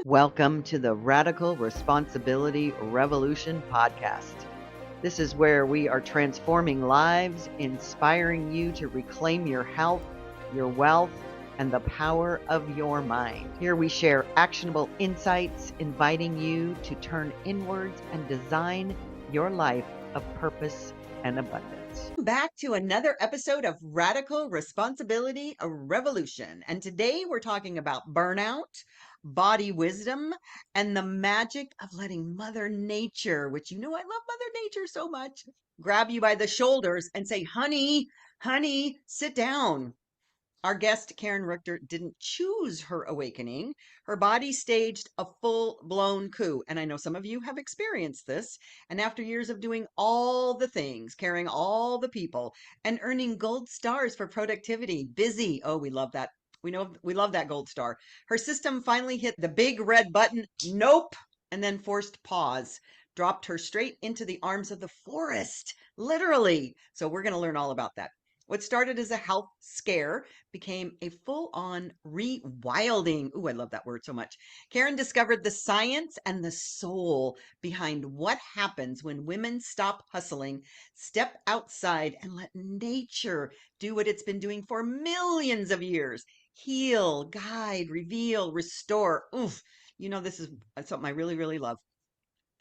Welcome to the Radical Responsibility Revolution podcast. This is where we are transforming lives, inspiring you to reclaim your health, your wealth, and the power of your mind. Here we share actionable insights, inviting you to turn inwards and design your life of purpose and abundance. Back to another episode of Radical Responsibility Revolution. And today we're talking about burnout, body wisdom, and the magic of letting Mother Nature, which I love Mother Nature so much, grab you by the shoulders and say, honey, sit down. Our guest, Karen Richter, didn't choose her awakening. Her body staged a full-blown coup. And I know some of you have experienced this. And after years of doing all the things, carrying all the people, and earning gold stars for productivity, busy. Oh, we love that. We love that gold star. Her system finally hit the big red button, nope, and then forced pause. Dropped her straight into the arms of the forest, literally. So we're going to learn all about that. What started as a health scare became a full-on rewilding. Ooh, I love that word so much. Karen discovered the science and the soul behind what happens when women stop hustling, step outside, and let nature do what it's been doing for millions of years. Heal, guide, reveal, restore. Oof, this is something I really, really love.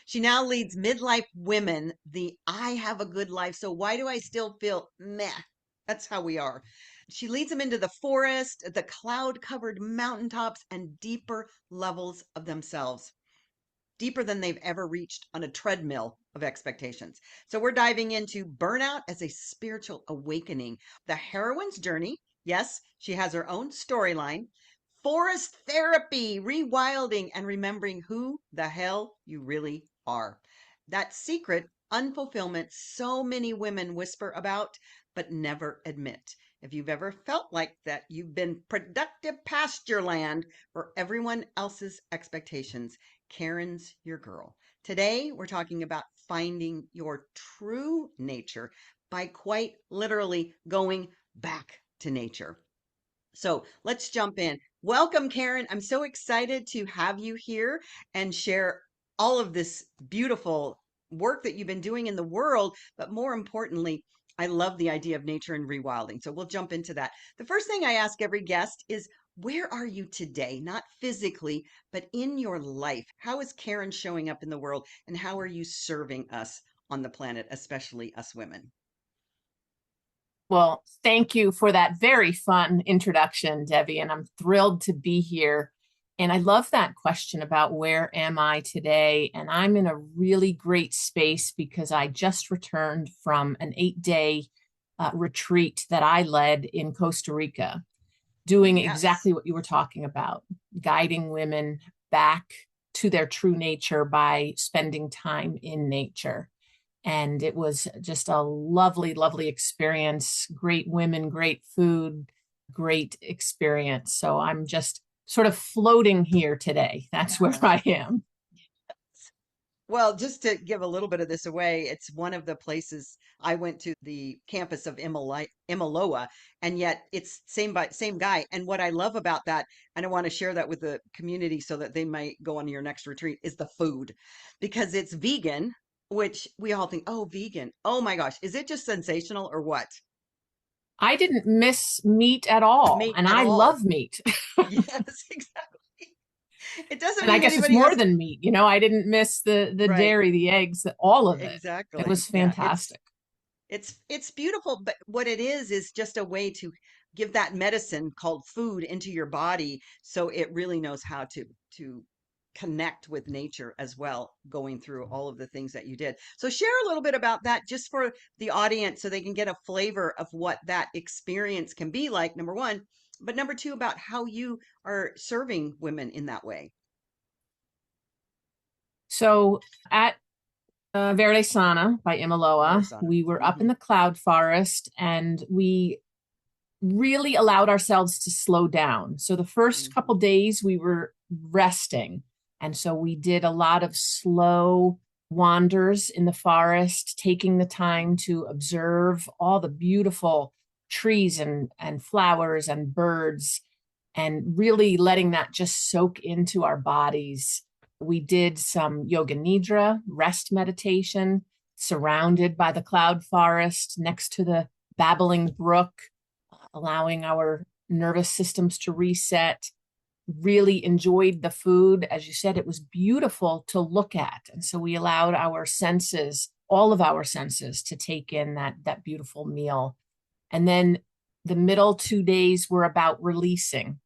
She now leads midlife women, the I have a good life, so why do I still feel meh? That's how we are. She leads them into the forest, the cloud-covered mountaintops, and deeper levels of themselves, deeper than they've ever reached on a treadmill of expectations. So we're diving into burnout as a spiritual awakening, the heroine's journey. Yes, she has her own storyline. Forest therapy, rewilding, and remembering who the hell you really are. That secret unfulfillment so many women whisper about, but never admit. If you've ever felt like that, you've been productive pasture land for everyone else's expectations. Karen's your girl. Today, we're talking about finding your true nature by quite literally going back to nature. So let's jump in. Welcome, Karen. I'm so excited to have you here and share all of this beautiful work that you've been doing in the world. But more importantly, I love the idea of nature and rewilding. So we'll jump into that. The first thing I ask every guest is, where are you today? Not physically, but in your life. How is Karen showing up in the world, and how are you serving us on the planet, especially us women? Well, thank you for that very fun introduction, Debbie, and I'm thrilled to be here. And I love that question about where am I today? And I'm in a really great space because I just returned from an 8-day retreat that I led in Costa Rica, doing exactly what you were talking about, guiding women back to their true nature by spending time in nature. And it was just a lovely, lovely experience. Great women, great food, great experience. So I'm just sort of floating here today. That's where I am. Well, just to give a little bit of this away, it's one of the places I went to, the campus of Imaloa, and yet it's same guy. And what I love about that, and I want to share that with the community so that they might go on your next retreat, is the food, because it's vegan, which we all think, oh, vegan. Oh my gosh, is it just sensational or what? I didn't miss meat at all, I love meat. Yes, exactly. It doesn't and I guess it's more than meat. I didn't miss the Right. dairy, the eggs, all of it. Exactly. It was fantastic. Yeah, it's beautiful, but what it is just a way to give that medicine called food into your body so it really knows how to connect with nature as well, going through all of the things that you did. So share a little bit about that just for the audience so they can get a flavor of what that experience can be like, number one, but number two, about how you are serving women in that way. So at Verde Sana by Imaloa, we were up in the cloud forest, and we really allowed ourselves to slow down. So the first couple days we were resting. And so we did a lot of slow wanders in the forest, taking the time to observe all the beautiful trees and flowers and birds. and really letting that just soak into our bodies. We did some yoga nidra, rest meditation, surrounded by the cloud forest, next to the babbling brook, allowing our nervous systems to reset. Really enjoyed the food. As you said, it was beautiful to look at. And so we allowed our senses, all of our senses, to take in that beautiful meal. And then the middle 2 days were about releasing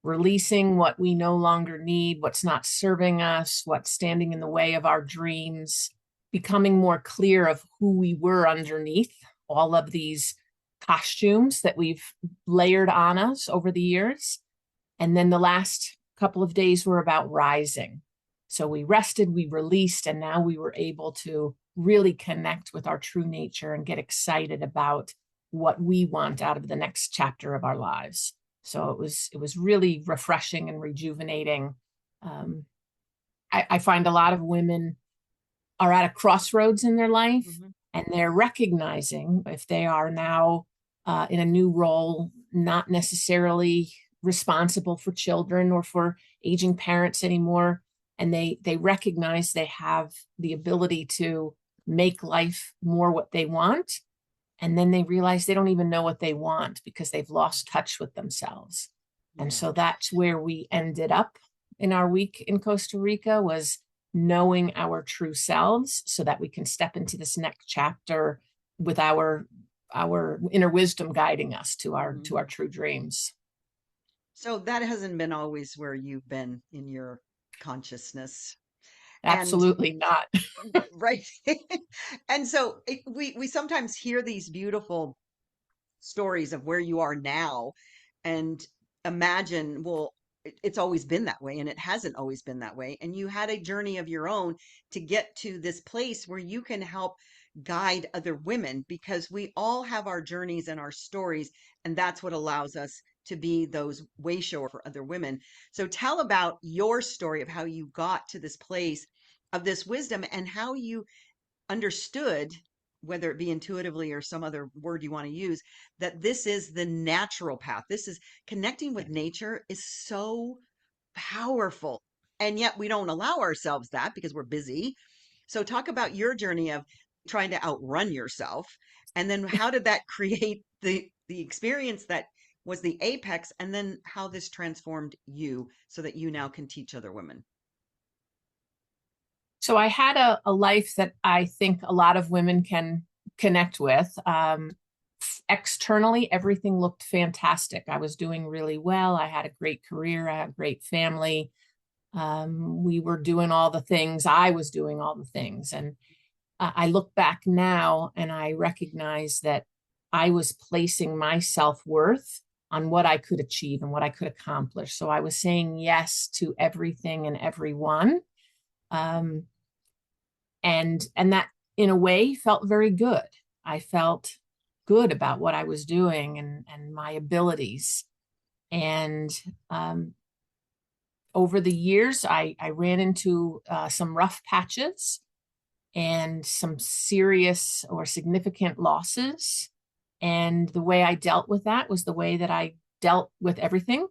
what we no longer need, what's not serving us, what's standing in the way of our dreams, becoming more clear of who we were underneath all of these costumes that we've layered on us over the years. And then the last couple of days were about rising. So we rested, we released, and now we were able to really connect with our true nature and get excited about what we want out of the next chapter of our lives. So it was really refreshing and rejuvenating. I find a lot of women are at a crossroads in their life, and they're recognizing if they are now in a new role, not necessarily responsible for children or for aging parents anymore. And they recognize they have the ability to make life more what they want. And then they realize they don't even know what they want because they've lost touch with themselves. And so that's where we ended up in our week in Costa Rica, was knowing our true selves so that we can step into this next chapter with our inner wisdom guiding us to our true dreams. So that hasn't been always where you've been in your consciousness. Absolutely not. Right. And so we sometimes hear these beautiful stories of where you are now and imagine, well, it's always been that way, and it hasn't always been that way. And you had a journey of your own to get to this place where you can help guide other women, because we all have our journeys and our stories, and that's what allows us to be those way shower for other women. So tell about your story of how you got to this place of this wisdom and how you understood, whether it be intuitively or some other word you want to use, that this is the natural path. This is connecting with nature is so powerful. And yet we don't allow ourselves that because we're busy. So talk about your journey of trying to outrun yourself. And then how did that create the experience that was the apex, and then how this transformed you so that you now can teach other women? So I had a life that I think a lot of women can connect with. Externally, everything looked fantastic. I was doing really well. I had a great career. I had a great family. We were doing all the things. I was doing all the things. And I look back now and I recognize that I was placing my self-worth on what I could achieve and what I could accomplish. So I was saying yes to everything and everyone. And that in a way felt very good. I felt good about what I was doing and my abilities. And over the years, I ran into some rough patches and some serious or significant losses. And the way I dealt with that was the way that I dealt with everything.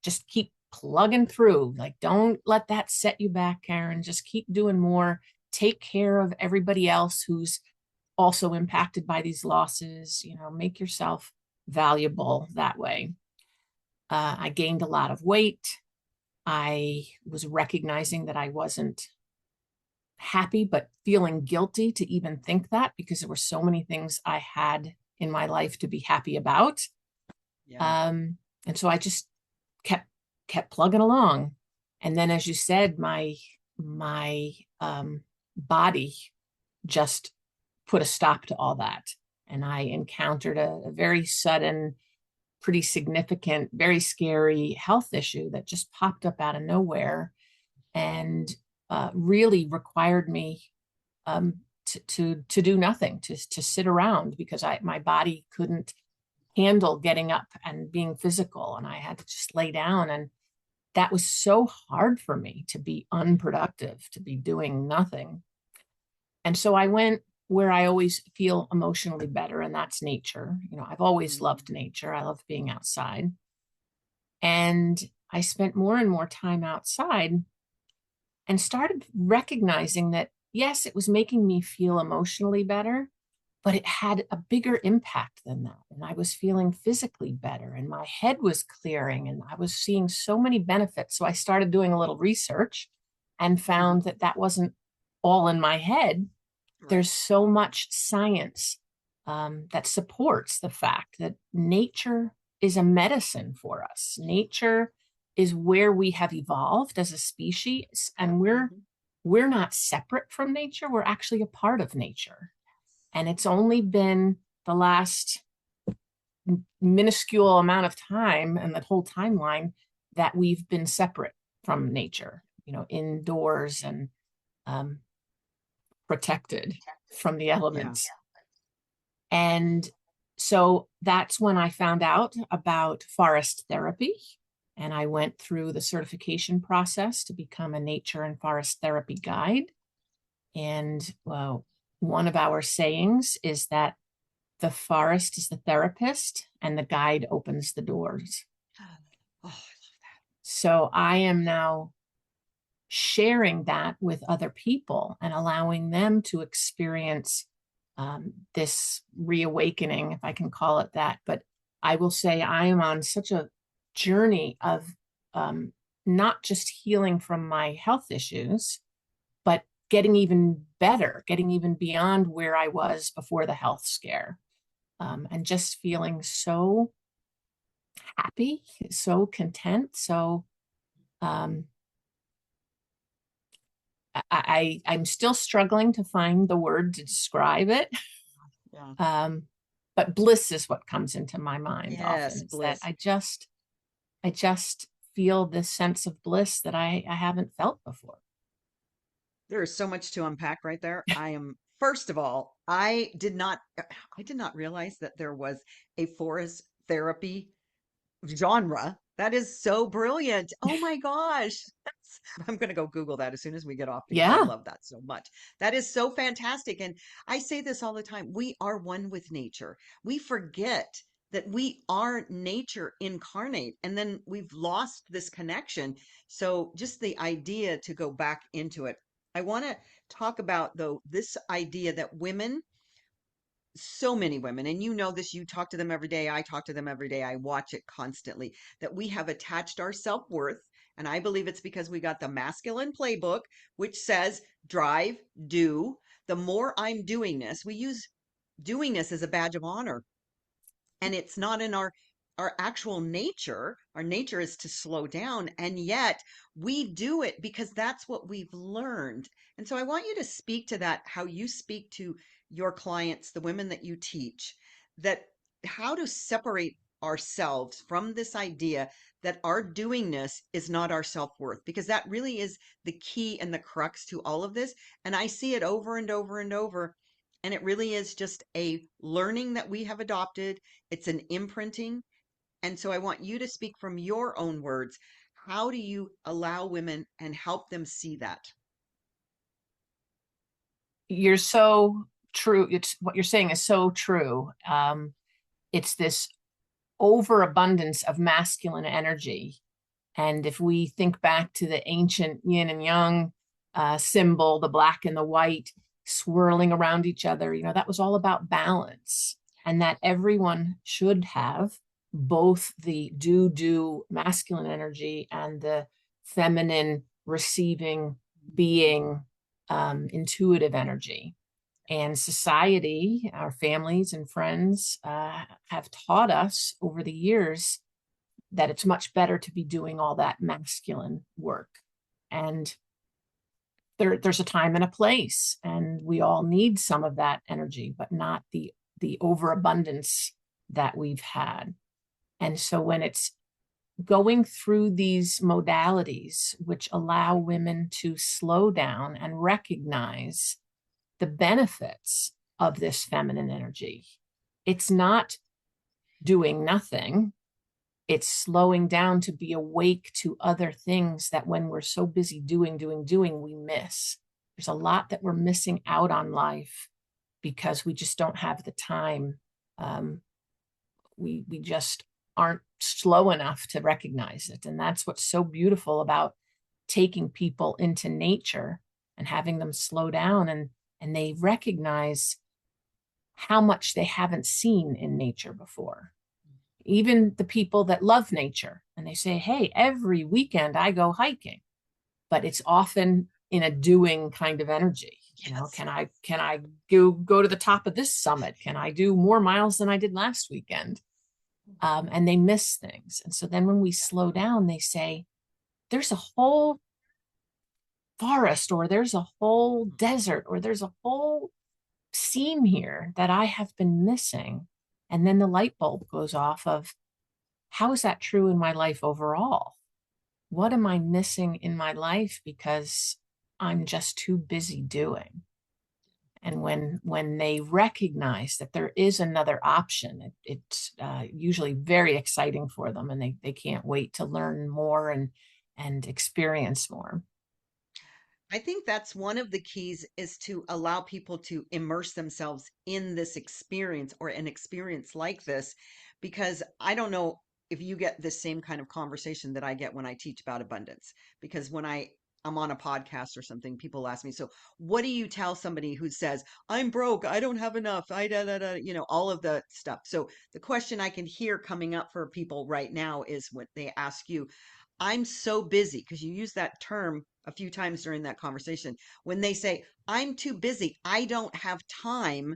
Just keep plugging through. Like, don't let that set you back, Karen. Just keep doing more. Take care of everybody else who's also impacted by these losses. Make yourself valuable that way. I gained a lot of weight. I was recognizing that I wasn't happy, but feeling guilty to even think that, because there were so many things I had in my life to be happy about. Yeah. And so I just kept plugging along. And then, as you said, my body just put a stop to all that. And I encountered a very sudden, pretty significant, very scary health issue that just popped up out of nowhere and really required me to do nothing, to sit around, because my body couldn't handle getting up and being physical, and I had to just lay down. And that was so hard for me, to be unproductive, to be doing nothing. And so I went where I always feel emotionally better, and that's nature. I've always loved nature. I love being outside. And I spent more and more time outside and started recognizing that, yes, it was making me feel emotionally better, but it had a bigger impact than that. And I was feeling physically better and my head was clearing and I was seeing so many benefits. So I started doing a little research and found that that wasn't all in my head. Right. There's so much science that supports the fact that nature is a medicine for us. Nature is where we have evolved as a species, and we're not separate from nature. We're actually a part of nature. And it's only been the last minuscule amount of time and the whole timeline that we've been separate from nature, indoors and protected from the elements. Yeah. And so that's when I found out about forest therapy. And I went through the certification process to become a nature and forest therapy guide. And one of our sayings is that the forest is the therapist and the guide opens the doors. Oh, I love that. So I am now sharing that with other people and allowing them to experience this reawakening, if I can call it that. But I will say I am on such a journey of not just healing from my health issues, but getting even better, getting even beyond where I was before the health scare, and just feeling so happy, so content. So I'm still struggling to find the word to describe it. Yeah. But bliss is what comes into my mind Yes, often. It's bliss. that I just feel this sense of bliss that I haven't felt before. There is so much to unpack right there. First of all, I did not realize that there was a forest therapy genre. That is so brilliant. Oh my gosh. I'm going to go Google that as soon as we get off because I Yeah. love that so much. That is so fantastic. And I say this all the time. We are one with nature. We forget that we are nature incarnate, and then we've lost this connection. So just the idea to go back into it. I want to talk about, though, this idea that women, so many women, and you know this, you talk to them every day, I talk to them every day, I watch it constantly, that we have attached our self-worth. And I believe it's because we got the masculine playbook, which says drive, do. The more I'm doing this, we use doing this as a badge of honor. And it's not in our actual nature. Our nature is to slow down, and yet we do it because that's what we've learned. And so I want you to speak to that, how you speak to your clients, the women that you teach, that how to separate ourselves from this idea that our doingness is not our self-worth, because that really is the key and the crux to all of this. And I see it over and over and over, and it really is just a learning that we have adopted. It's an imprinting. And so I want you to speak from your own words. How do you allow women and help them see that? You're so true. It's what you're saying is so true. It's this overabundance of masculine energy. And if we think back to the ancient yin and yang symbol, the black and the white swirling around each other, that was all about balance, and that everyone should have both the do masculine energy and the feminine receiving, being, intuitive energy. And society, our families and friends have taught us over the years that it's much better to be doing all that masculine work. And there's a time and a place, and we all need some of that energy, but not the overabundance that we've had. And so when it's going through these modalities, which allow women to slow down and recognize the benefits of this feminine energy, it's not doing nothing. It's slowing down to be awake to other things that when we're so busy doing, we miss. There's a lot that we're missing out on life because we just don't have the time. We just aren't slow enough to recognize it. And that's what's so beautiful about taking people into nature and having them slow down, and they recognize how much they haven't seen in nature before. Even the people that love nature, and they say, hey, every weekend I go hiking, but it's often in a doing kind of energy. You know, can I go to the top of this summit? Can I do more miles than I did last weekend? And they miss things. And so then when we slow down, they say, there's a whole forest, or there's a whole desert, or there's a whole scene here that I have been missing. And then the light bulb goes off of, how is that true in my life overall? What am I missing in my life because I'm just too busy doing? And when they recognize that there is another option, it's usually very exciting for them, and they can't wait to learn more and experience more. I think that's one of the keys, is to allow people to immerse themselves in this experience, or an experience like this, because I don't know if you get the same kind of conversation that I get when I teach about abundance. Because when I'm on a podcast or something, people ask me, so what do you tell somebody who says, I'm broke, I don't have enough, I da da da, all of the stuff. So the question I can hear coming up for people right now is what they ask you, I'm so busy, because you use that term a few times during that conversation. When they say, I'm too busy, I don't have time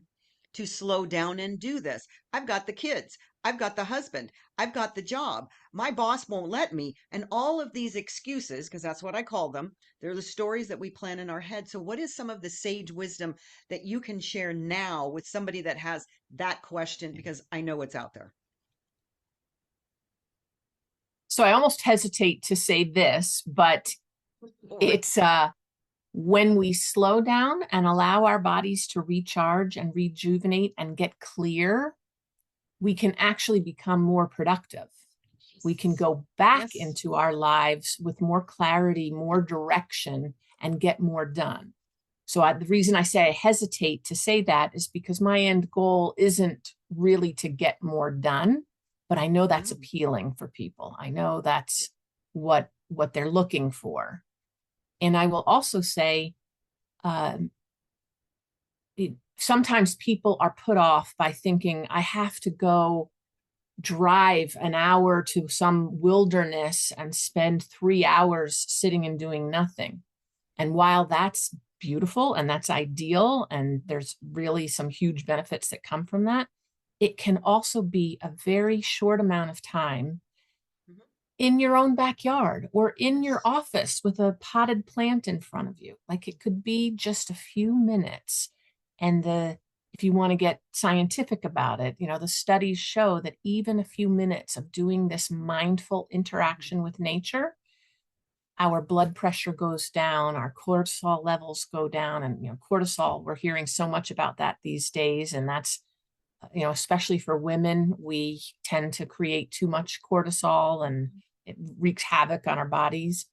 to slow down and do this. I've got the kids, I've got the husband, I've got the job, my boss won't let me. And all of these excuses, because that's what I call them, they're the stories that we plan in our head. So, what is some of the sage wisdom that you can share now with somebody that has that question? Because I know it's out there. So I almost hesitate to say this, but it's when we slow down and allow our bodies to recharge and rejuvenate and get clear, we can actually become more productive. We can go back into our lives with more clarity, more direction, and get more done. So the reason I say I hesitate to say that is because my end goal isn't really to get more done, but I know that's appealing for people. I know that's what they're looking for. And I will also say, sometimes people are put off by thinking, I have to go drive an hour to some wilderness and spend 3 hours sitting and doing nothing. And while that's beautiful and that's ideal, and there's really some huge benefits that come from that, it can also be a very short amount of time in your own backyard or in your office with a potted plant in front of you. Like, it could be just a few minutes. And if you want to get scientific about it, the studies show that even a few minutes of doing this mindful interaction with nature, our blood pressure goes down, our cortisol levels go down. And cortisol, we're hearing so much about that these days. And that's, especially for women, we tend to create too much cortisol, and it wreaks havoc on our bodies.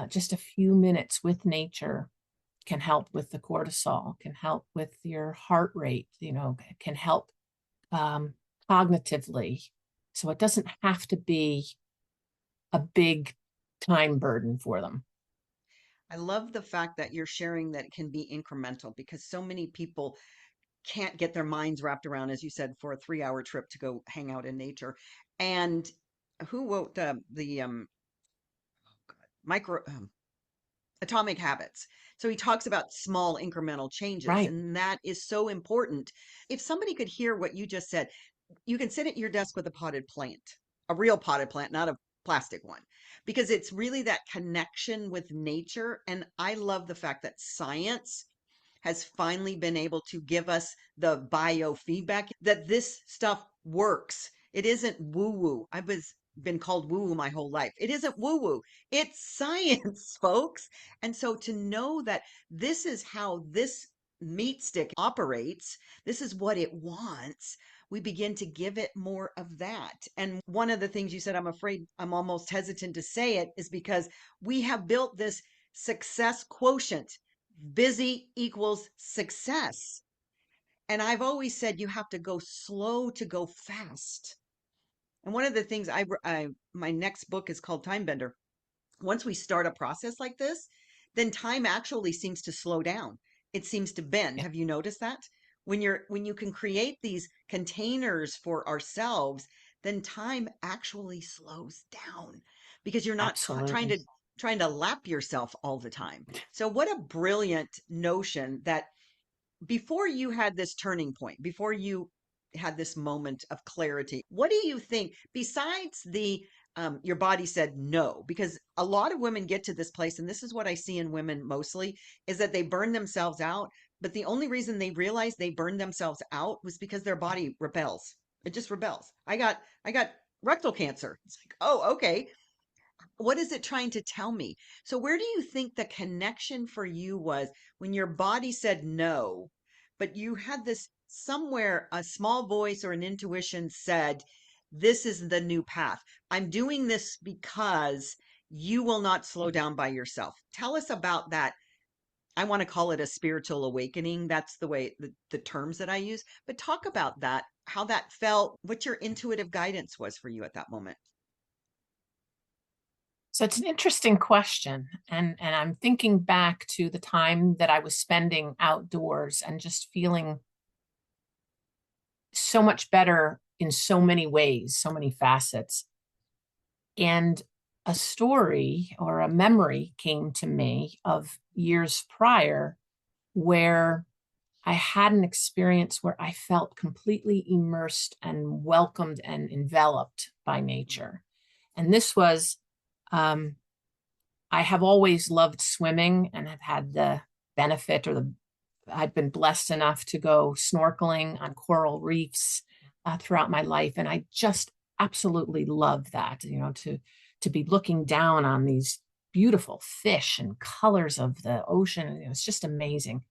Just a few minutes with nature can help with the cortisol, can help with your heart rate, can help cognitively. So it doesn't have to be a big time burden for them. I love the fact that you're sharing that it can be incremental, because so many people can't get their minds wrapped around, as you said, for a 3-hour trip to go hang out in nature. And who wrote the micro Atomic Habits? So he talks about small incremental changes, Right. and that is so important. If somebody could hear what you just said, you can sit at your desk with a potted plant, a real potted plant, not a plastic one, because it's really that connection with nature. And I love the fact that science has finally been able to give us the biofeedback that this stuff works. It isn't woo woo. I've been called woo woo my whole life. It isn't woo woo. It's science, folks. And so to know that this is how this meat stick operates, this is what it wants, we begin to give it more of that. And one of the things you said, I'm afraid I'm almost hesitant to say it, is because we have built this success quotient. Busy equals success. And I've always said you have to go slow to go fast. And one of the things my next book is called Time Bender. Once we start a process like this, then time actually seems to slow down. It seems to bend. Yeah, Have you noticed that? When you can create these containers for ourselves, then time actually slows down because you're not absolutely. trying to lap yourself all the time. So what a brilliant notion that before you had this turning point, before you had this moment of clarity, what do you think besides the your body said no? Because a lot of women get to this place, and this is what I see in women mostly, is that they burn themselves out. But the only reason they realize they burned themselves out was because their body rebels. It just rebels. I got rectal cancer. It's like, oh, okay, what is it trying to tell me? So where do you think the connection for you was when your body said no, but you had this somewhere, a small voice or an intuition said, this is the new path. I'm doing this because you will not slow down by yourself. Tell us about that. I want to call it a spiritual awakening. That's the way the terms that I use. But talk about that, how that felt, what your intuitive guidance was for you at that moment. So it's an interesting question. And I'm thinking back to the time that I was spending outdoors and just feeling so much better in so many ways, so many facets. And a story or a memory came to me of years prior where I had an experience where I felt completely immersed and welcomed and enveloped by nature. And this was, I have always loved swimming and have had the benefit or I've been blessed enough to go snorkeling on coral reefs throughout my life. And I just absolutely love that, to be looking down on these beautiful fish and colors of the ocean. It was just amazing.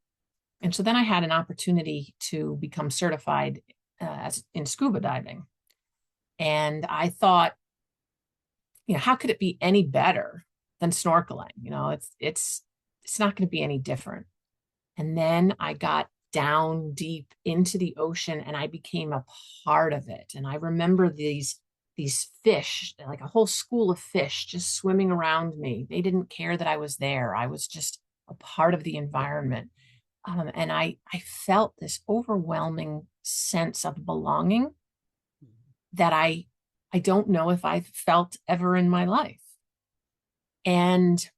And so then I had an opportunity to become certified as in scuba diving. And I thought, how could it be any better than snorkeling? It's not going to be any different. And then I got down deep into the ocean and I became a part of it. And I remember these fish, like a whole school of fish just swimming around me. They didn't care that I was there. I was just a part of the environment. And I felt this overwhelming sense of belonging that I don't know if I've felt ever in my life. And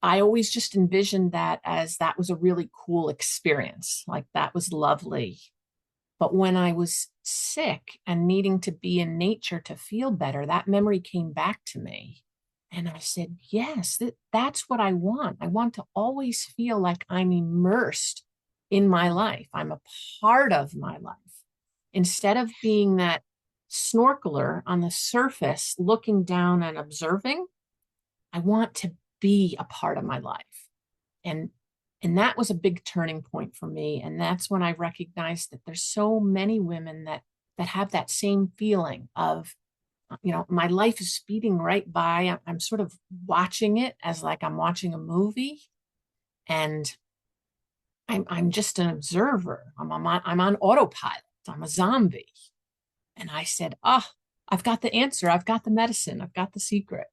I always just envisioned that as that was a really cool experience. Like that was lovely. But when I was sick and needing to be in nature to feel better, that memory came back to me. And I said, yes, that's what I want. I want to always feel like I'm immersed in my life. I'm a part of my life. Instead of being that snorkeler on the surface, looking down and observing, I want to be a part of my life. And that was a big turning point for me. And that's when I recognized that there's so many women that have that same feeling of, my life is speeding right by. I'm sort of watching it as like I'm watching a movie, and I'm just an observer. I'm on autopilot. I'm a zombie. And I said, oh, I've got the answer. I've got the medicine. I've got the secret.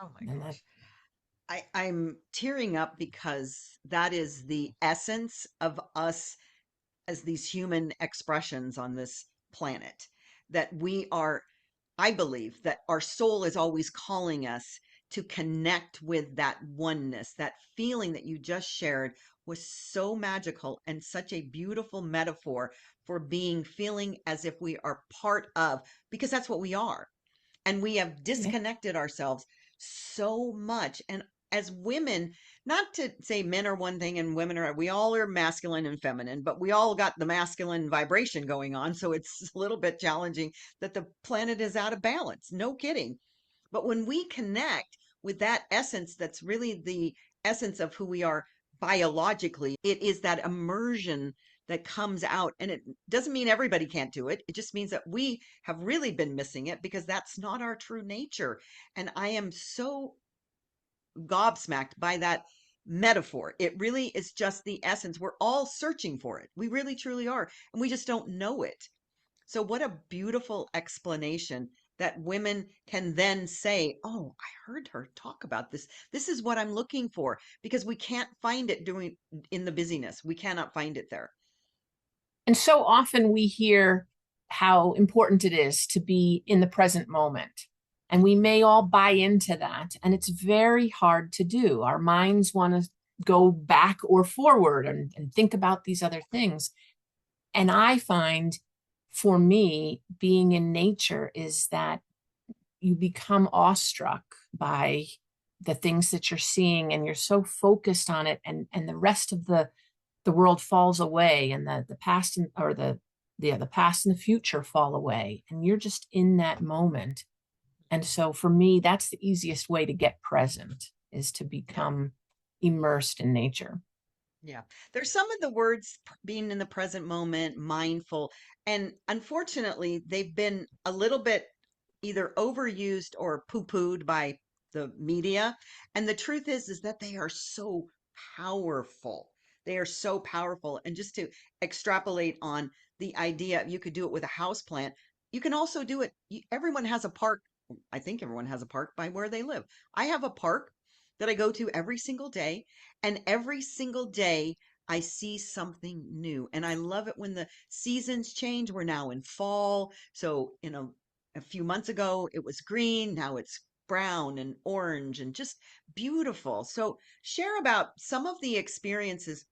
Oh my And gosh. I'm tearing up because that is the essence of us as these human expressions on this planet. That we are, I believe that our soul is always calling us to connect with that oneness. That feeling that you just shared was so magical and such a beautiful metaphor for feeling as if we are part of, because that's what we are. And we have yeah, disconnected ourselves so much. And as women, not to say men are one thing and women are, we all are masculine and feminine, but we all got the masculine vibration going on. So it's a little bit challenging that the planet is out of balance. No kidding. But when we connect with that essence, that's really the essence of who we are biologically, it is that immersion that comes out. And it doesn't mean everybody can't do it. It just means that we have really been missing it because that's not our true nature. And I am so gobsmacked by that metaphor. It really is just the essence. We're all searching for it. We really truly are. And we just don't know it. So what a beautiful explanation that women can then say, "Oh, I heard her talk about this. This is what I'm looking for," because we can't find it doing in the busyness. We cannot find it there. And so often we hear how important it is to be in the present moment. And we may all buy into that. And it's very hard to do. Our minds want to go back or forward and think about these other things. And I find for me, being in nature is that you become awestruck by the things that you're seeing, and you're so focused on it, and the rest of the world falls away, and the past or the past and the future fall away, and you're just in that moment. And so for me, that's the easiest way to get present, is to Yeah. become immersed in nature. Yeah. There's some of the words being in the present moment, mindful, and unfortunately, they've been a little bit either overused or poo-pooed by the media. And the truth is that they are so powerful. They are so powerful. And just to extrapolate on the idea, you could do it with a house plant. You can also do it. Everyone has a park. I think everyone has a park by where they live. I have a park that I go to every single day, and every single day I see something new. And I love it when the seasons change. We're now in fall. So, a few months ago it was green, now it's brown and orange and just beautiful. So share about some of the experiences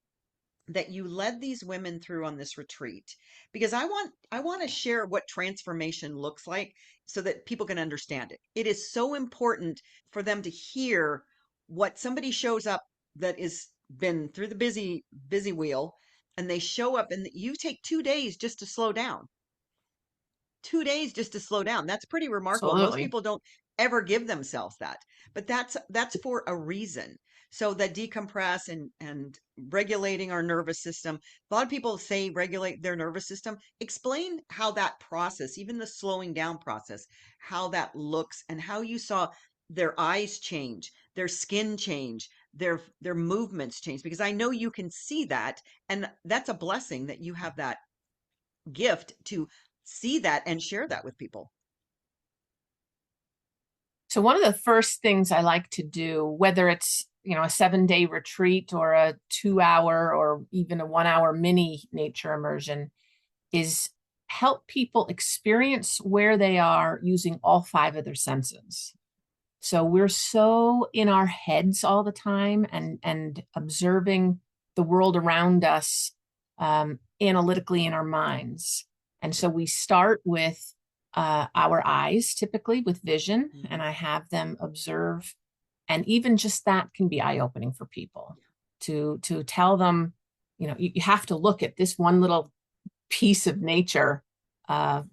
that you led these women through on this retreat, because I want to share what transformation looks like so that people can understand it. It is so important for them to hear what somebody shows up that is been through the busy wheel, and they show up and you take 2 days just to slow down. 2 days just to slow down. That's pretty remarkable. Most Absolutely. people don't ever give themselves that, but that's for a reason. So that decompress and regulating our nervous system. A lot of people say regulate their nervous system. Explain how that process, even the slowing down process, how that looks, and how you saw their eyes change, their skin change, their movements change, because I know you can see that, and that's a blessing that you have that gift to see that and share that with people. So one of the first things I like to do, whether it's, a 7-day retreat or a 2 hour or even a 1 hour mini nature immersion, is help people experience where they are using all five of their senses. So we're so in our heads all the time, and observing the world around us analytically in our minds. And so we start with our eyes, typically with vision, and I have them observe. And even just that can be eye-opening for people, to tell them, you have to look at this one little piece of nature, uh,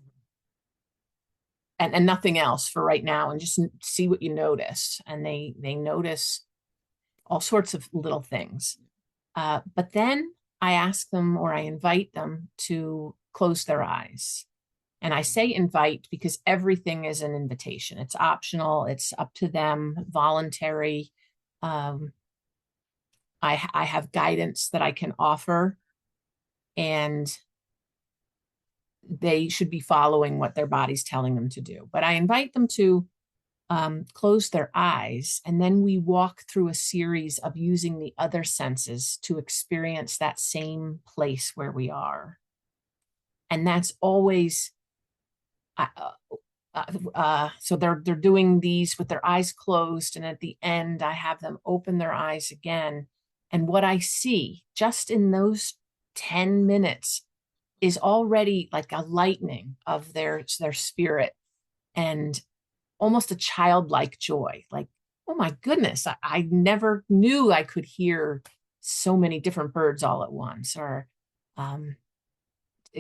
and nothing else for right now, and just see what you notice. And they notice all sorts of little things. But then I ask them, or I invite them to close their eyes. And I say invite because everything is an invitation. It's optional. It's up to them, voluntary. Um, I have guidance that I can offer, and they should be following what their body's telling them to do. But I invite them to close their eyes, and then we walk through a series of using the other senses to experience that same place where we are. And that's always so they're doing these with their eyes closed, and at the end I have them open their eyes again. And what I see just in those 10 minutes is already like a lightening of their spirit, and almost a childlike joy. Like, oh my goodness, I never knew I could hear so many different birds all at once, or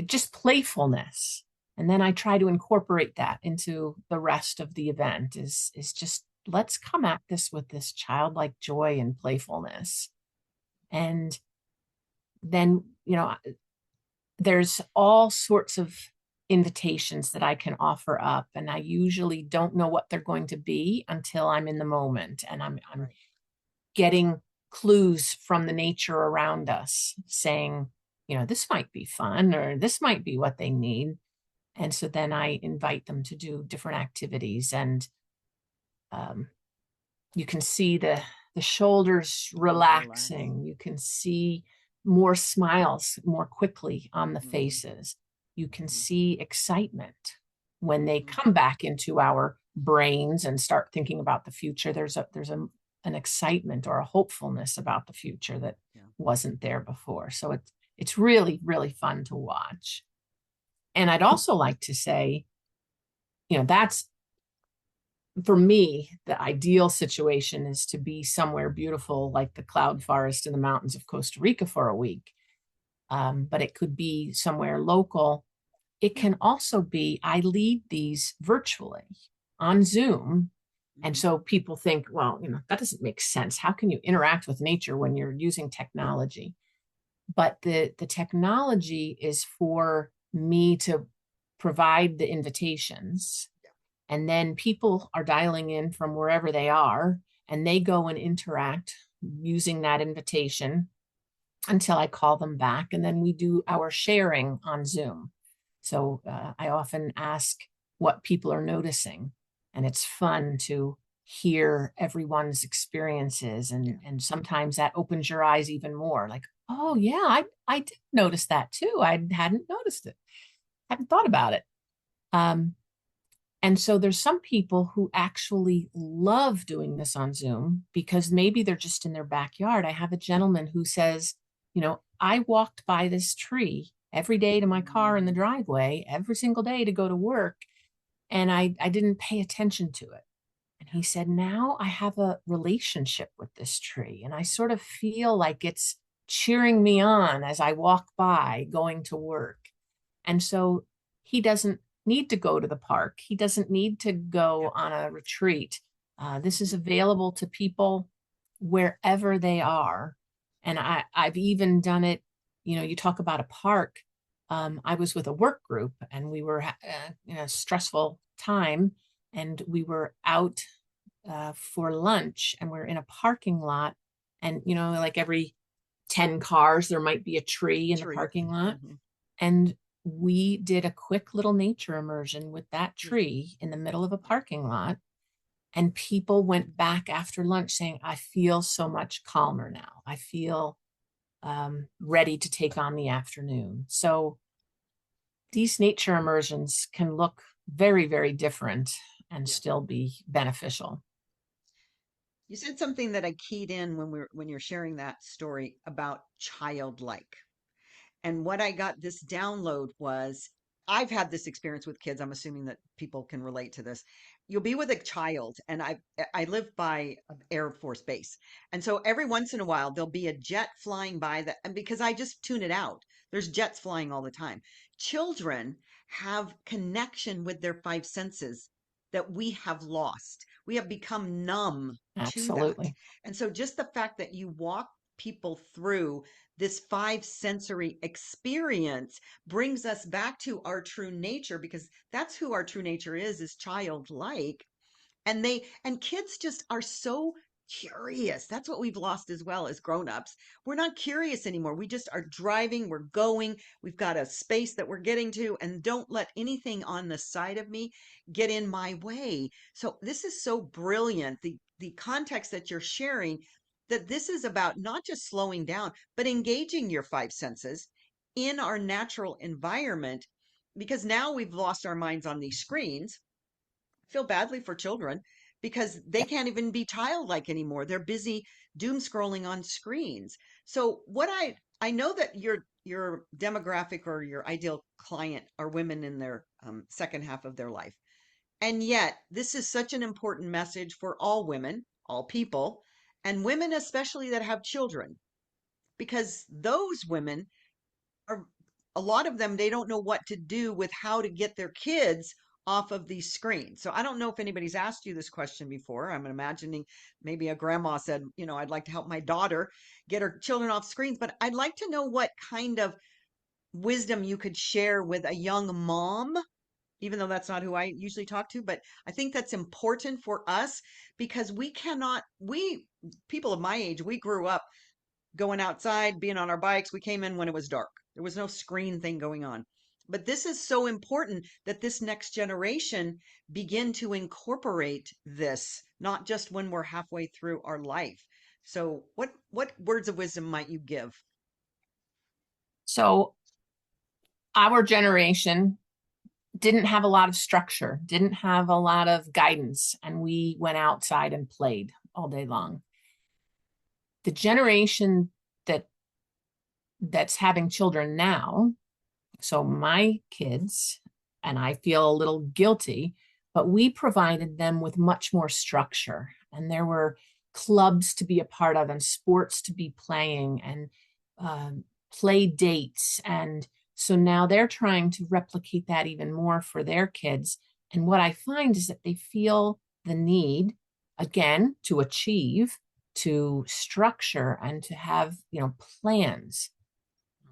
just playfulness. And then I try to incorporate that into the rest of the event, is just, let's come at this with this childlike joy and playfulness. And then, there's all sorts of invitations that I can offer up, and I usually don't know what they're going to be until I'm in the moment, and I'm getting clues from the nature around us saying, this might be fun, or this might be what they need. And so then I invite them to do different activities, and um, you can see the shoulders relaxing. You can see more smiles more quickly on the faces. You can see excitement when they come back into our brains and start thinking about the future. An excitement or a hopefulness about the future that wasn't there before. So it's really, really fun to watch. And I'd also like to say, that's, for me, the ideal situation is to be somewhere beautiful like the cloud forest in the mountains of Costa Rica for a week. But it could be somewhere local. It can also be, I lead these virtually on Zoom. And so people think, well, that doesn't make sense. How can you interact with nature when you're using technology? But the technology is for me to provide the invitations. And then people are dialing in from wherever they are, and they go and interact using that invitation until I call them back. And then we do our sharing on Zoom. So I often ask what people are noticing, and it's fun to hear everyone's experiences. And sometimes that opens your eyes even more, like, oh yeah, I did notice that too. I hadn't noticed it. Hadn't thought about it. And so there's some people who actually love doing this on Zoom because maybe they're just in their backyard. I have a gentleman who says, I walked by this tree every day to my car in the driveway, every single day to go to work, and I didn't pay attention to it. And he said, now I have a relationship with this tree, and I sort of feel like it's cheering me on as I walk by going to work. And so he doesn't need to go to the park. He doesn't need to go on a retreat. This is available to people wherever they are. And I've even done it, you talk about a park. I was with a work group, and we were in a stressful time, and we were out for lunch, and we're in a parking lot. And, like every 10 cars, there might be a tree in the parking lot. And we did a quick little nature immersion with that tree in the middle of a parking lot. And people went back after lunch saying, I feel so much calmer now. I feel ready to take on the afternoon. So these nature immersions can look very, very different and still be beneficial. You said something that I keyed in when you're sharing that story about childlike. And what I got this download was, I've had this experience with kids. I'm assuming that people can relate to this. You'll be with a child, and I live by an Air Force base. And so every once in a while there'll be a jet flying by that, and because I just tune it out. There's jets flying all the time. Children have connection with their five senses that we have lost. We have become numb to that. Absolutely. And so just the fact that you walk people through this five sensory experience brings us back to our true nature, because that's who our true nature is childlike. And kids just are so curious. That's what we've lost as well as grown-ups. We're not curious anymore. We just are driving, we're going, we've got a space that we're getting to, and don't let anything on the side of me get in my way. So this is so brilliant, the context that you're sharing, that this is about not just slowing down, but engaging your five senses in our natural environment, because now we've lost our minds on these screens. Feel badly for children because they can't even be childlike anymore. They're busy doom scrolling on screens. So what I know that your demographic or your ideal client are women in their second half of their life. And yet, this is such an important message for all women, all people, and women especially that have children, because those women are, a lot of them, they don't know what to do with how to get their kids off of these screens. So I don't know if anybody's asked you this question before. I'm imagining maybe a grandma said, I'd like to help my daughter get her children off screens, but I'd like to know what kind of wisdom you could share with a young mom, even though that's not who I usually talk to. But I think that's important for us, because we people of my age, we grew up going outside, being on our bikes. We came in when it was dark. There was no screen thing going on. But this is so important that this next generation begin to incorporate this, not just when we're halfway through our life. So what words of wisdom might you give? So our generation didn't have a lot of structure, didn't have a lot of guidance, and we went outside and played all day long. The generation that's having children now, so my kids, and I feel a little guilty, but we provided them with much more structure. And there were clubs to be a part of and sports to be playing and play dates. And so now they're trying to replicate that even more for their kids. And what I find is that they feel the need, again, to achieve, to structure, and to have, plans.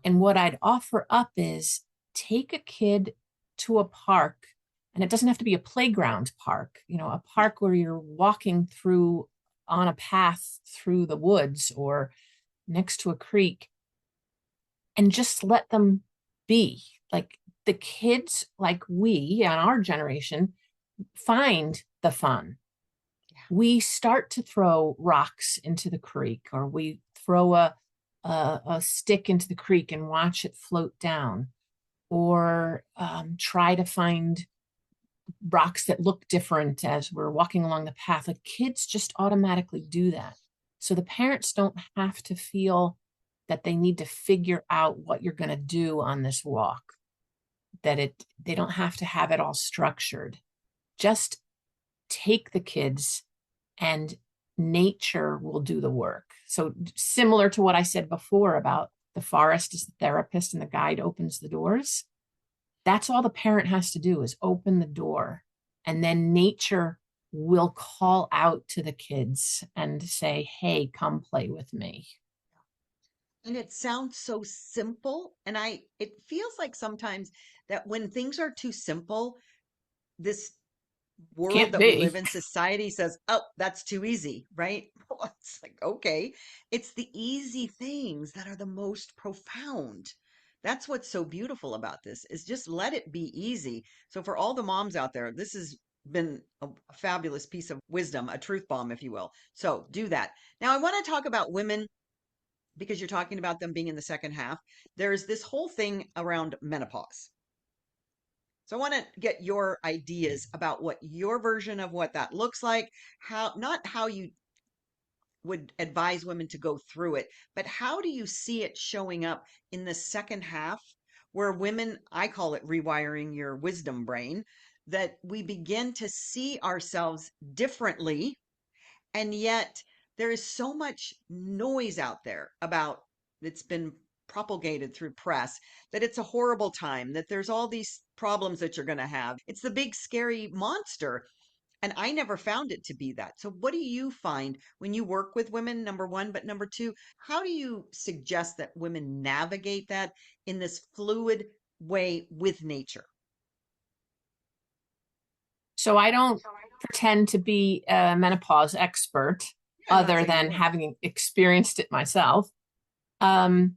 And what I'd offer up is take a kid to a park, and it doesn't have to be a playground park, a park where you're walking through on a path through the woods or next to a creek, and just let them be. Like the kids, like we on our generation, find the fun. We start to throw rocks into the creek, or we throw a stick into the creek and watch it float down, or try to find rocks that look different as we're walking along the path. Like kids just automatically do that. So the parents don't have to feel that they need to figure out what you're going to do on this walk, that they don't have to have it all structured. Just take the kids and nature will do the work. So similar to what I said before about the forest is the therapist and the guide opens the doors. That's all the parent has to do is open the door, and then nature will call out to the kids and say, hey, come play with me. And it sounds so simple. And it feels like sometimes that when things are too simple, this world Can't that we live be. in, society says, oh, that's too easy, right? It's like, okay, it's the easy things that are the most profound. That's what's so beautiful about this is just let it be easy. So for all the moms out there, this has been a fabulous piece of wisdom, a truth bomb, if you will. So do that. Now I want to talk about women because you're talking about them being in the second half. There's this whole thing around menopause. So I want to get your ideas about what your version of what that looks like, how not how you would advise women to go through it, but how do you see it showing up in the second half where women, I call it rewiring your wisdom brain, that we begin to see ourselves differently, and yet there is so much noise out there about it's been propagated through press that it's a horrible time, that there's all these problems that you're going to have. It's the big scary monster. And I never found it to be that. So, what do you find when you work with women, number one? But number two, how do you suggest that women navigate that in this fluid way with nature? So I don't pretend to be a menopause expert Yeah, I'm not other saying you than are. having experienced it myself. Um,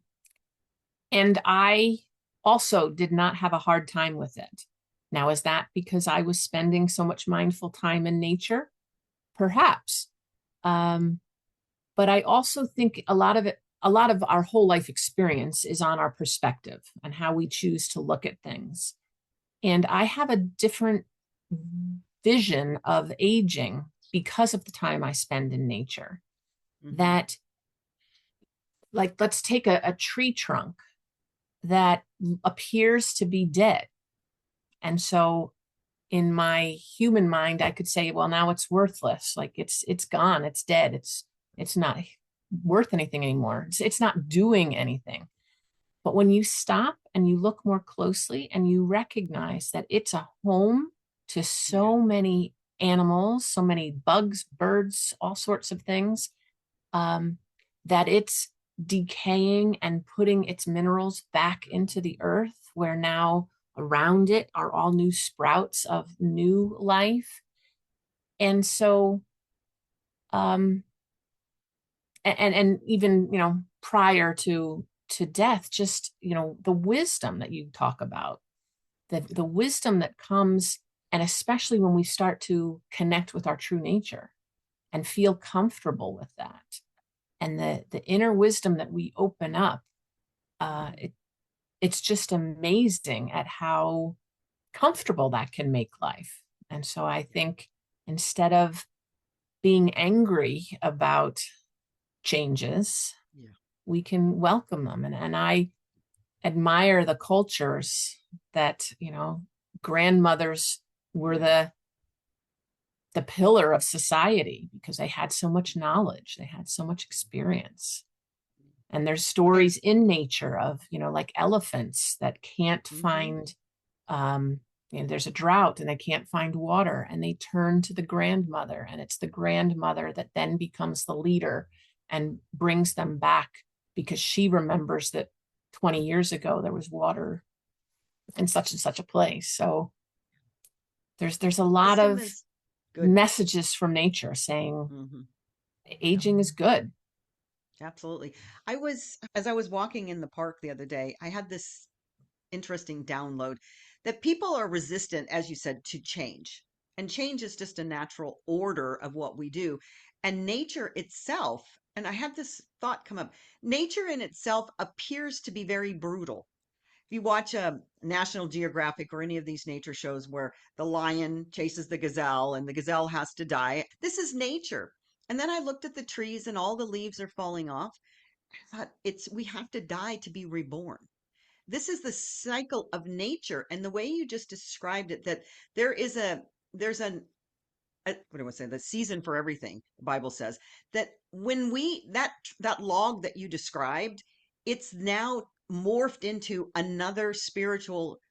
and I also did not have a hard time with it. Now, is that because I was spending so much mindful time in nature? Perhaps. Um, but I also think a lot of our whole life experience is on our perspective and how we choose to look at things. And I have a different vision of aging because of the time I spend in nature. Hmm. That, like, let's take a tree trunk that appears to be dead. And so in my human mind, I could say, well, now it's worthless. Like it's gone, it's dead, it's not worth anything anymore. It's not doing anything. But when you stop and you look more closely and you recognize that it's a home to Yeah. so many animals, so many bugs, birds, all sorts of things, um, that it's decaying and putting its minerals back into the earth, where now around it are all new sprouts of new life. And so, um, and even, prior to death, just, the wisdom that you talk about. the wisdom that comes, and especially when we start to connect with our true nature and feel comfortable with that, and the inner wisdom that we open up, it's just amazing at how comfortable that can make life. And so I think instead of being angry about changes, we can welcome them. And I admire the cultures that, grandmothers were the pillar of society because they had so much knowledge, they had so much experience. And there's stories in nature of, like elephants that can't find, there's a drought and they can't find water, and they turn to the grandmother, and it's the grandmother that then becomes the leader and brings them back because she remembers that 20 years ago there was water in such and such a place. So there's a lot of messages from nature saying aging is good. Absolutely. As I was walking in the park the other day, I had this interesting download that people are resistant, as you said, to change. And change is just a natural order of what we do. And nature itself, and I had this thought come up, nature in itself appears to be very brutal. If you watch a National Geographic or any of these nature shows where the lion chases the gazelle and the gazelle has to die, this is nature. And then I looked at the trees and all the leaves are falling off. I thought we have to die to be reborn. This is the cycle of nature. And the way you just described it, that there's what do I want to say? The season for everything. The Bible says that when that log that you described, it's now morphed into another spiritual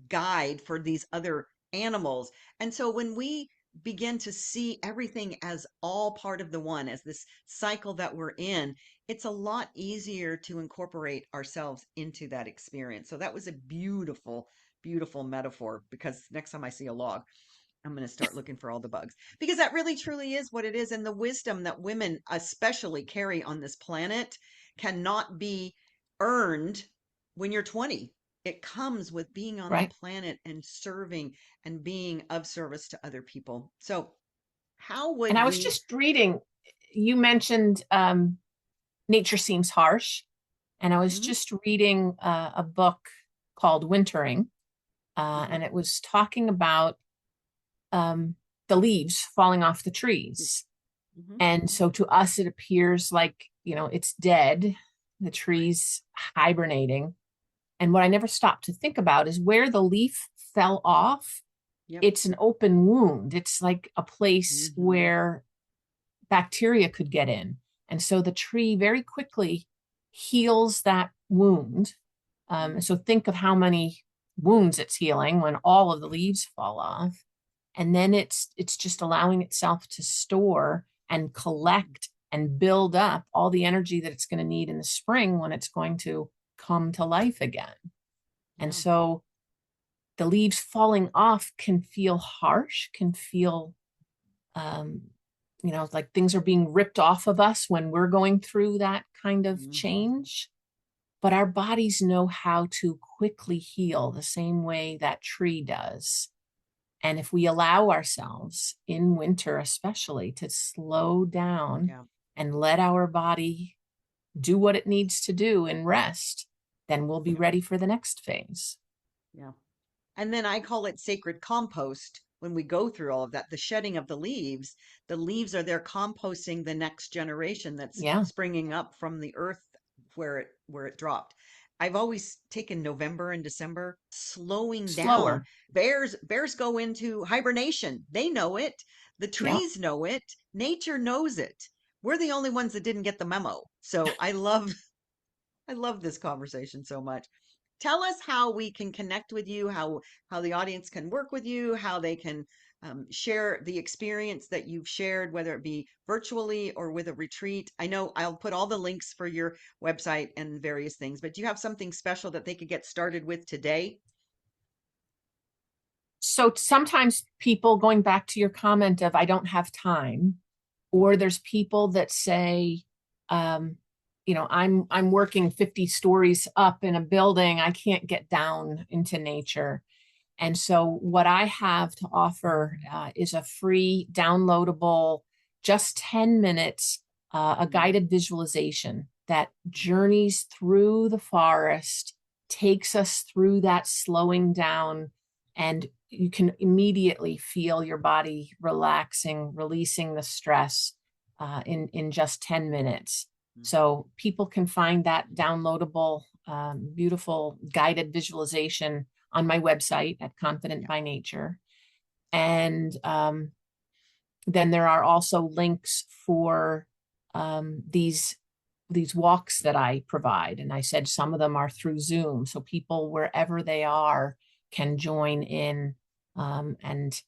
guide for these other animals. And so when we begin to see everything as all part of the one, as this cycle that we're in, it's a lot easier to incorporate ourselves into that experience. So that was a beautiful, beautiful metaphor, because next time I see a log, I'm going to start looking for all the bugs, because that really truly is what it is. And the wisdom that women especially carry on this planet cannot be earned when you're 20. It comes with being on the planet and serving and being of service to other people. So how would And I was just reading, you mentioned nature seems harsh. And I was just reading a book called Wintering. And it was talking about the leaves falling off the trees. And so to us, it appears like, it's dead, the tree's hibernating. And what I never stopped to think about is where the leaf fell off. It's an open wound. It's like a place where bacteria could get in. And so the tree very quickly heals that wound. So think of how many wounds it's healing when all of the leaves fall off. And then it's just allowing itself to store and collect and build up all the energy that it's going to need in the spring when it's going to come to life again. And so the leaves falling off can feel harsh, can feel, like things are being ripped off of us when we're going through that kind of change. But our bodies know how to quickly heal the same way that tree does. And if we allow ourselves in winter, especially, to slow down and let our body do what it needs to do and rest, then we'll be ready for the next phase. Yeah. And then I call it sacred compost. When we go through all of that, the shedding of the leaves are there composting the next generation that's springing up from the earth where it dropped. I've always taken November and December slowing down. Bears go into hibernation. They know it. The trees know it. Nature knows it. We're the only ones that didn't get the memo. So I love this conversation so much. Tell us how we can connect with you, how the audience can work with you, how they can share the experience that you've shared, whether it be virtually or with a retreat. I know I'll put all the links for your website and various things, but do you have something special that they could get started with today? So sometimes people, going back to your comment of I don't have time, or there's people that say, I'm working 50 stories up in a building, I can't get down into nature. And so, what I have to offer is a free downloadable, just 10 minutes, a guided visualization that journeys through the forest, takes us through that slowing down, and you can immediately feel your body relaxing, releasing the stress in just 10 minutes. So people can find that downloadable, beautiful guided visualization on my website at Confident by Nature. And then there are also links for these walks that I provide. And I said some of them are through Zoom, so people wherever they are can join in. And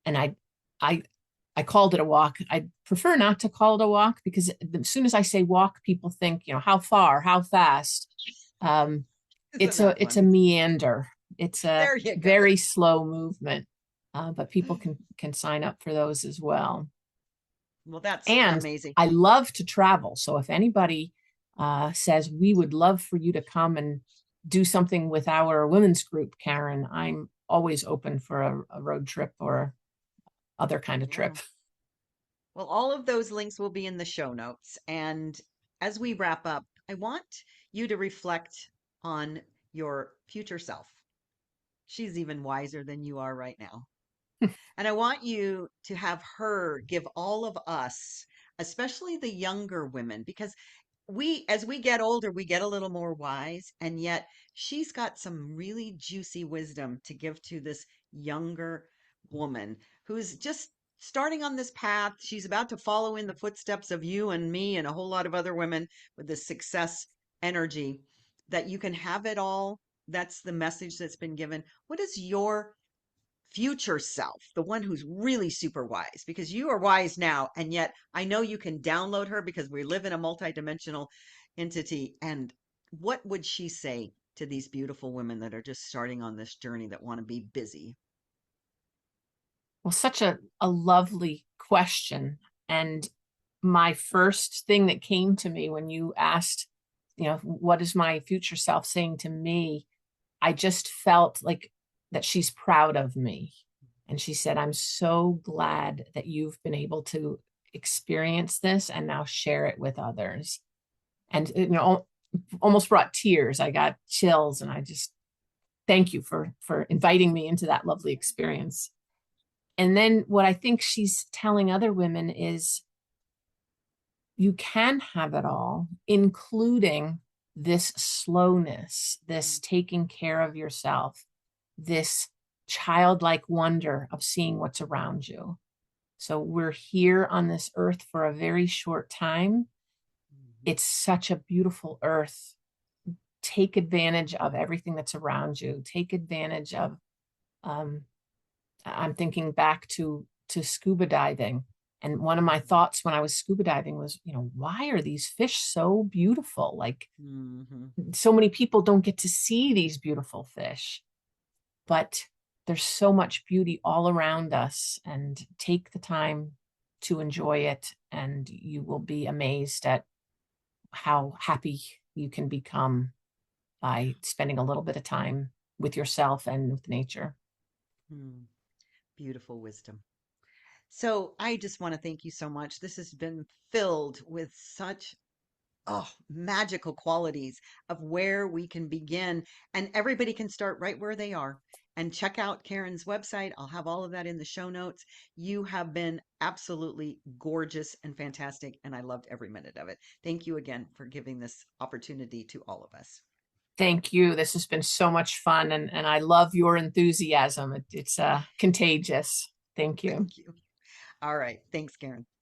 I called it a walk. I prefer not to call it a walk because as soon as I say walk, people think, how far, how fast. It's a meander. It's a very slow movement, but people can sign up for those as well. Well, that's and amazing. I love to travel. So if anybody says we would love for you to come and do something with our women's group, Karen, I'm always open for a road trip or other kind of trip. Well, all of those links will be in the show notes. And as we wrap up, I want you to reflect on your future self. She's even wiser than you are right now. And I want you to have her give all of us, especially the younger women, because as we get older, we get a little more wise. And yet she's got some really juicy wisdom to give to this younger woman who's just starting on this path. She's about to follow in the footsteps of you and me and a whole lot of other women with this success energy that you can have it all. That's the message that's been given. What is your future self, the one who's really super wise, because you are wise now, and yet I know you can download her because we live in a multidimensional entity. And what would she say to these beautiful women that are just starting on this journey that want to be busy? Well, such a lovely question. And my first thing that came to me when you asked, what is my future self saying to me? I just felt like that she's proud of me. And she said, I'm so glad that you've been able to experience this and now share it with others. And, almost brought tears. I got chills, and I just thank you for inviting me into that lovely experience. And then what I think she's telling other women is you can have it all, including this slowness, this taking care of yourself, this childlike wonder of seeing what's around you. So we're here on this earth for a very short time. It's such a beautiful earth. Take advantage of everything that's around you. Take advantage of, I'm thinking back to scuba diving. And one of my thoughts when I was scuba diving was, why are these fish so beautiful? Like so many people don't get to see these beautiful fish, but there's so much beauty all around us, and take the time to enjoy it. And you will be amazed at how happy you can become by spending a little bit of time with yourself and with nature. Beautiful wisdom. So I just want to thank you so much. This has been filled with such magical qualities of where we can begin, and everybody can start right where they are. And check out Karen's website. I'll have all of that in the show notes. You have been absolutely gorgeous and fantastic, and I loved every minute of it. Thank you again for giving this opportunity to all of us. Thank you. This has been so much fun, and I love your enthusiasm. It's contagious. Thank you. Thank you. All right. Thanks, Karen.